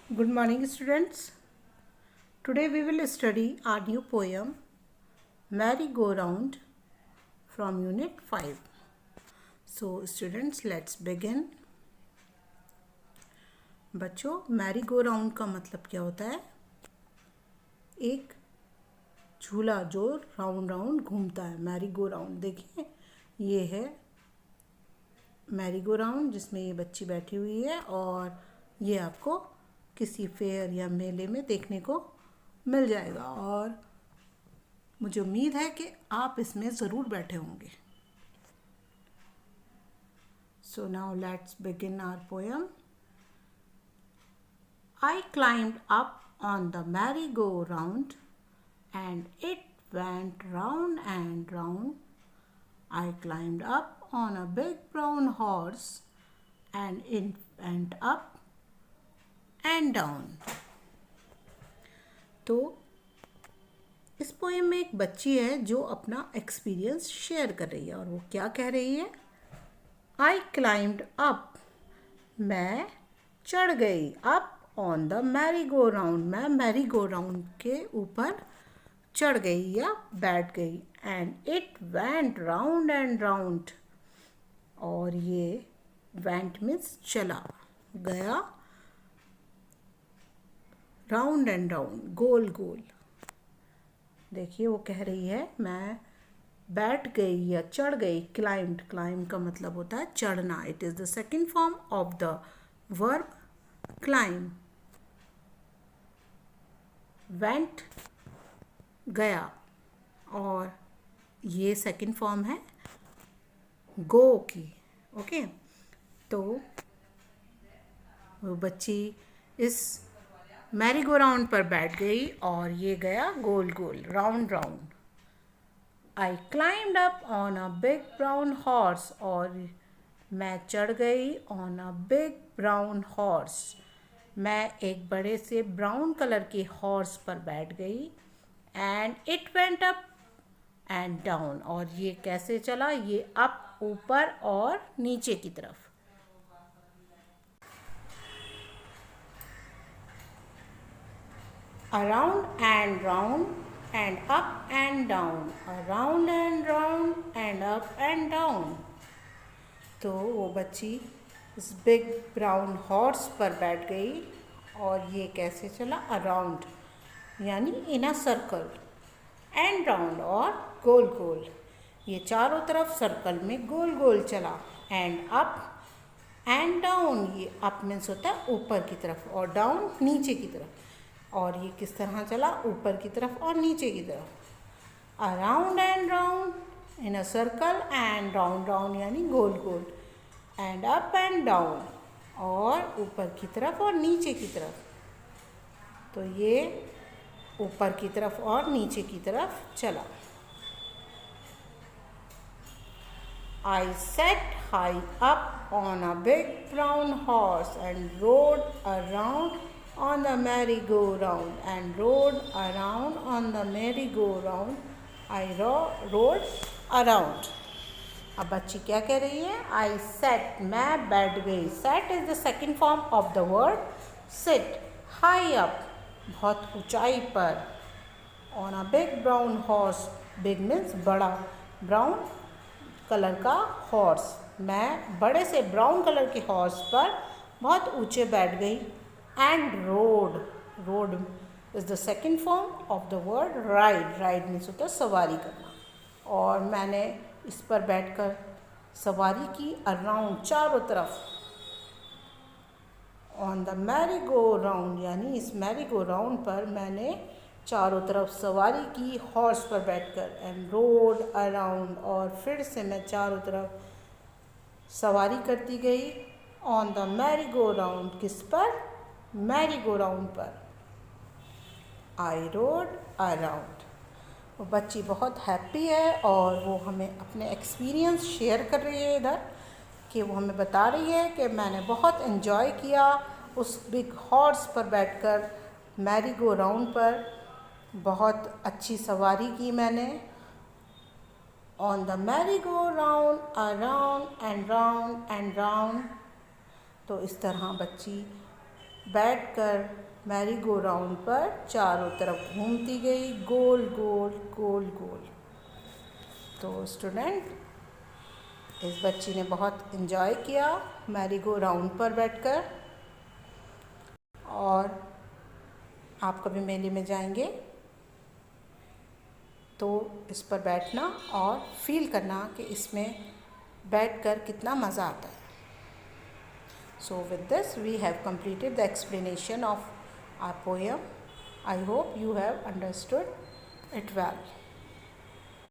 Good morning, students. Today we will study our new poem Merry-Go-Round from Unit 5. So, students, let's begin. बच्चों, merry go round का मतलब क्या होता है? एक झूला जो राउंड राउंड घूमता है, मैरी गो राउंड. देखिए, ये है मैरी गो राउंड जिसमें ये बच्ची बैठी हुई है और ये आपको किसी फेयर या मेले में देखने को मिल जाएगा और मुझे उम्मीद है कि आप इसमें ज़रूर बैठे होंगे. So now let's begin our poem. I climbed up on the merry-go-round and it went round and round. I climbed up on a big brown horse and it went up and down. तो इस poem में एक बच्ची है जो अपना experience share कर रही है और वो क्या कह रही है? I climbed up. मैं चढ़ गई. up on the merry go round. मैं मैरी गो राउंड के ऊपर चढ़ गई या बैठ गई. And it went round and round. और ये वेंट मीन्स चला गया, राउंड एंड राउंड, गोल गोल. देखिए वो कह रही है मैं बैठ गई या चढ़ गई. क्लाइम्ड, क्लाइम का मतलब होता है चढ़ना. It is the second form of the verb climb. Went गया और ये सेकंड फॉर्म है गो की. ओके, तो वो बच्ची इस मैरी गो राउंड पर बैठ गई और ये गया गोल गोल, round round. I climbed up on a big brown horse. और मैं चढ़ गई on a big brown horse. मैं एक बड़े से ब्राउन कलर के हॉर्स पर बैठ गई. And it went up and down. और ये कैसे चला? ये अप, ऊपर और नीचे की तरफ. Around and round and up and down. Around and round and up and down. तो वो बच्ची इस बिग ब्राउन हॉर्स पर बैठ गई और ये कैसे चला? अराउंड यानी इन अ सर्कल, एंड राउंड और गोल गोल. ये चारों तरफ सर्कल में गोल गोल चला. And up and down. ये अप मीन्स होता है ऊपर की तरफ और डाउन नीचे की तरफ. और ये किस तरह चला? ऊपर की तरफ और नीचे की तरफ. Around and round in a circle and round round यानी गोल गोल. एंड अप एंड डाउन और ऊपर की तरफ और नीचे की तरफ. तो ये ऊपर की तरफ और नीचे की तरफ चला. I sat high up on a big brown horse and rode around on the merry-go-round and rode around on the merry-go-round. I rode around. अब बच्ची क्या कह रही है? आई सेट, मैं बैठ गई. Sat is the second form of the word sit. High up, बहुत ऊंचाई पर. On a big brown horse. Big means बड़ा, ब्राउन कलर का हॉर्स. मैं बड़े से ब्राउन कलर के हॉर्स पर बहुत ऊंचे बैठ गई. And road, road is the second form of the word ride. Ride means होता है सवारी करना. और मैंने इस पर बैठकर सवारी की अराउंड, चारों तरफ. On the merry go round यानी इस मैरी गो राउंड पर मैंने चारों तरफ सवारी की हॉर्स पर बैठकर. And road around. और फिर से मैं चारों तरफ सवारी करती गई. On the merry go round. किस पर? मैरी गो राउंड पर. आई रोड अराउंड. वो बच्ची बहुत हैप्पी है और वो हमें अपने एक्सपीरियंस शेयर कर रही है इधर, कि वो हमें बता रही है कि मैंने बहुत एंजॉय किया उस बिग हॉर्स पर बैठकर, मैरी गो राउंड पर. बहुत अच्छी सवारी की मैंने. On the merry go round around and round and round. तो इस तरह बच्ची बैठकर मैरी गो राउंड पर चारों तरफ घूमती गई, गोल गोल गोल गोल। तो स्टूडेंट, इस बच्ची ने बहुत इन्जॉय किया मैरी गो राउंड पर बैठकर। और आप कभी मेले में जाएंगे तो इस पर बैठना और फील करना कि इसमें बैठकर कितना मज़ा आता है। So with this we have completed the explanation of our poem. I hope you have understood it well.